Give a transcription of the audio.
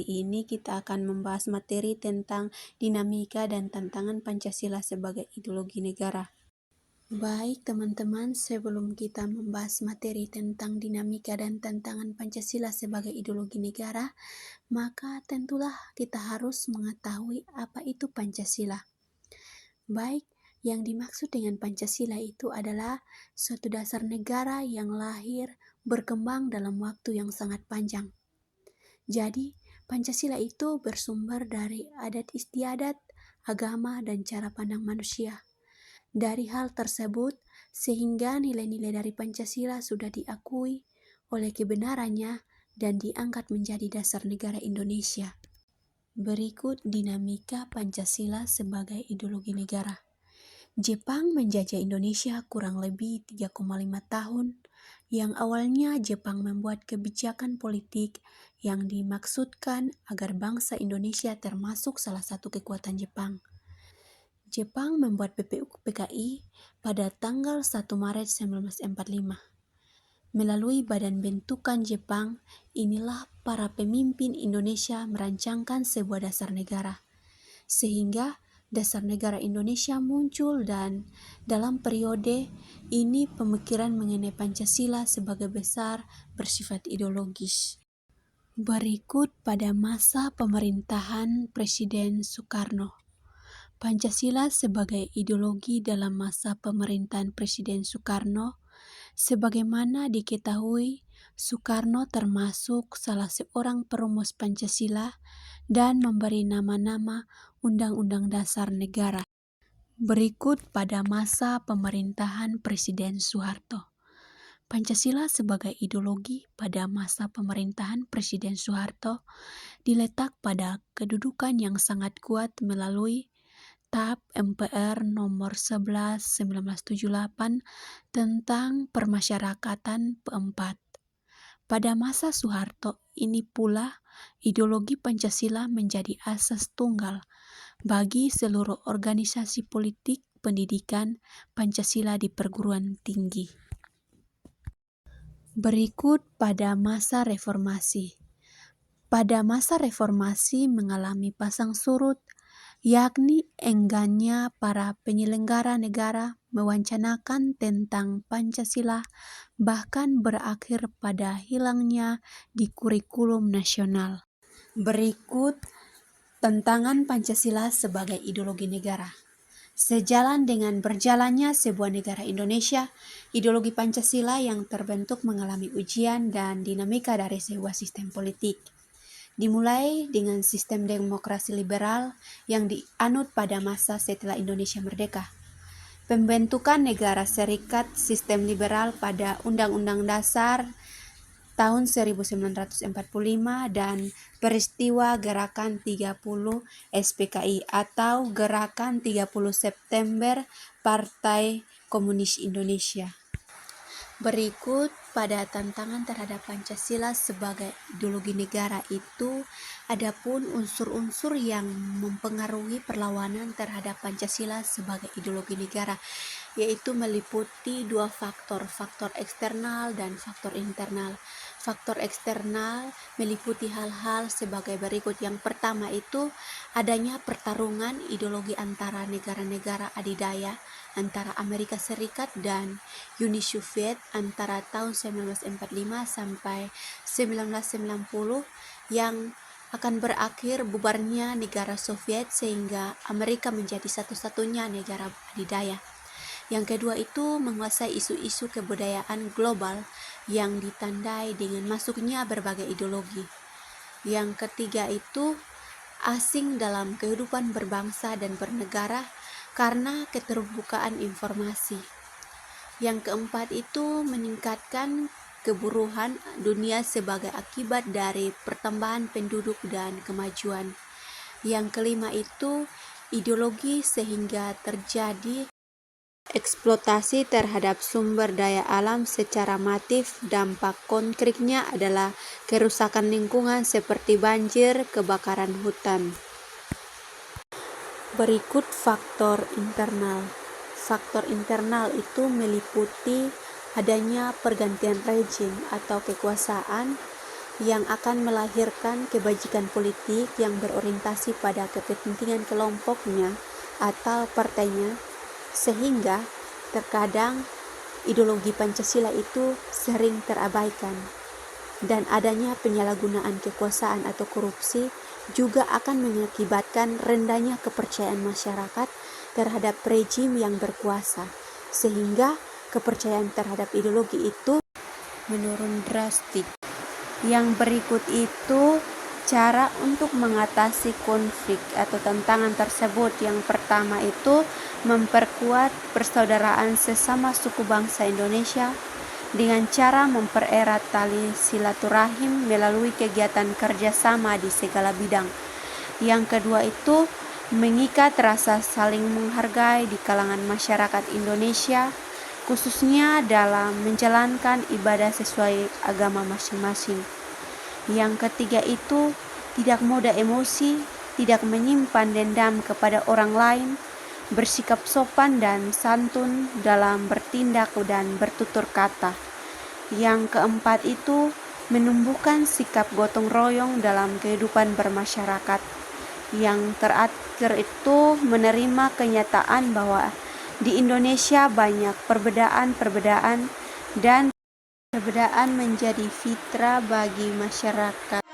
ini kita akan membahas materi tentang dinamika dan tantangan Pancasila sebagai ideologi negara. Baik teman-teman, sebelum kita membahas materi tentang dinamika dan tantangan Pancasila sebagai ideologi negara, maka tentulah kita harus mengetahui apa itu Pancasila. Baik, yang dimaksud dengan Pancasila itu adalah suatu dasar negara yang lahir berkembang dalam waktu yang sangat panjang. Jadi, Pancasila itu bersumber dari adat istiadat, agama, dan cara pandang manusia. Dari hal tersebut, sehingga nilai-nilai dari Pancasila sudah diakui oleh kebenarannya dan diangkat menjadi dasar negara Indonesia. Berikut dinamika Pancasila sebagai ideologi negara. Jepang menjajah Indonesia kurang lebih 3,5 tahun. Yang awalnya Jepang membuat kebijakan politik yang dimaksudkan agar bangsa Indonesia termasuk salah satu kekuatan Jepang. Jepang membuat PKI pada tanggal 1 Maret 1945. Melalui badan bentukan Jepang, inilah para pemimpin Indonesia merancangkan sebuah dasar negara. Sehingga dasar negara Indonesia muncul dan dalam periode ini pemikiran mengenai Pancasila sebagai besar bersifat ideologis. Berikut pada masa pemerintahan Presiden Soekarno. Pancasila sebagai ideologi dalam masa pemerintahan Presiden Soekarno. Sebagaimana diketahui, Soekarno termasuk salah seorang perumus Pancasila dan memberi nama-nama Undang-Undang Dasar Negara. Berikut pada masa pemerintahan Presiden Soeharto. Pancasila sebagai ideologi pada masa pemerintahan Presiden Soeharto diletak pada kedudukan yang sangat kuat melalui TAP MPR nomor 11 1978 tentang permasyarakatan keempat. Pada masa Soeharto ini pula ideologi Pancasila menjadi asas tunggal bagi seluruh organisasi politik pendidikan Pancasila di perguruan tinggi. Berikut pada masa reformasi. Pada masa reformasi mengalami pasang surut, yakni enggannya para penyelenggara negara mewacanakan tentang Pancasila, bahkan berakhir pada hilangnya di kurikulum nasional. Berikut tantangan Pancasila sebagai ideologi negara. Sejalan dengan berjalannya sebuah negara Indonesia, ideologi Pancasila yang terbentuk mengalami ujian dan dinamika dari sebuah sistem politik. Dimulai dengan sistem demokrasi liberal yang dianut pada masa setelah Indonesia merdeka. Pembentukan negara serikat sistem liberal pada Undang-Undang Dasar tahun 1945 dan peristiwa Gerakan 30 SPKI atau Gerakan 30 September Partai Komunis Indonesia. Berikut pada tantangan terhadap Pancasila sebagai ideologi negara itu, adapun unsur-unsur yang mempengaruhi perlawanan terhadap Pancasila sebagai ideologi negara, yaitu meliputi dua faktor eksternal dan faktor internal. Faktor eksternal meliputi hal-hal sebagai berikut. Yang pertama itu adanya pertarungan ideologi antara negara-negara adidaya, antara Amerika Serikat dan Uni Soviet antara tahun 1945 sampai 1990 yang akan berakhir bubarnya negara Soviet sehingga Amerika menjadi satu-satunya negara adidaya. Yang kedua itu menguasai isu-isu kebudayaan global yang ditandai dengan masuknya berbagai ideologi. Yang ketiga itu asing dalam kehidupan berbangsa dan bernegara karena keterbukaan informasi. Yang keempat itu meningkatkan keburuhan dunia sebagai akibat dari pertambahan penduduk dan kemajuan. Yang kelima itu ideologi sehingga terjadi eksploitasi terhadap sumber daya alam secara masif. Dampak konkretnya adalah kerusakan lingkungan seperti banjir, kebakaran hutan. Berikut faktor internal. Faktor internal itu meliputi adanya pergantian rezim atau kekuasaan yang akan melahirkan kebajikan politik yang berorientasi pada kepentingan kelompoknya atau partainya, sehingga terkadang ideologi Pancasila itu sering terabaikan. Dan adanya penyalahgunaan kekuasaan atau korupsi juga akan mengakibatkan rendahnya kepercayaan masyarakat terhadap rejim yang berkuasa, sehingga kepercayaan terhadap ideologi itu menurun drastis. Yang berikut itu cara untuk mengatasi konflik atau tantangan tersebut. Yang pertama itu memperkuat persaudaraan sesama suku bangsa Indonesia dengan cara mempererat tali silaturahim melalui kegiatan kerjasama di segala bidang. Yang kedua itu mengikat rasa saling menghargai di kalangan masyarakat Indonesia, khususnya dalam menjalankan ibadah sesuai agama masing-masing. Yang ketiga itu tidak mudah emosi, tidak menyimpan dendam kepada orang lain, bersikap sopan dan santun dalam bertindak dan bertutur kata. Yang keempat itu menumbuhkan sikap gotong royong dalam kehidupan bermasyarakat. Yang terakhir itu menerima kenyataan bahwa di Indonesia banyak perbedaan dan perbedaan menjadi fitrah bagi masyarakat.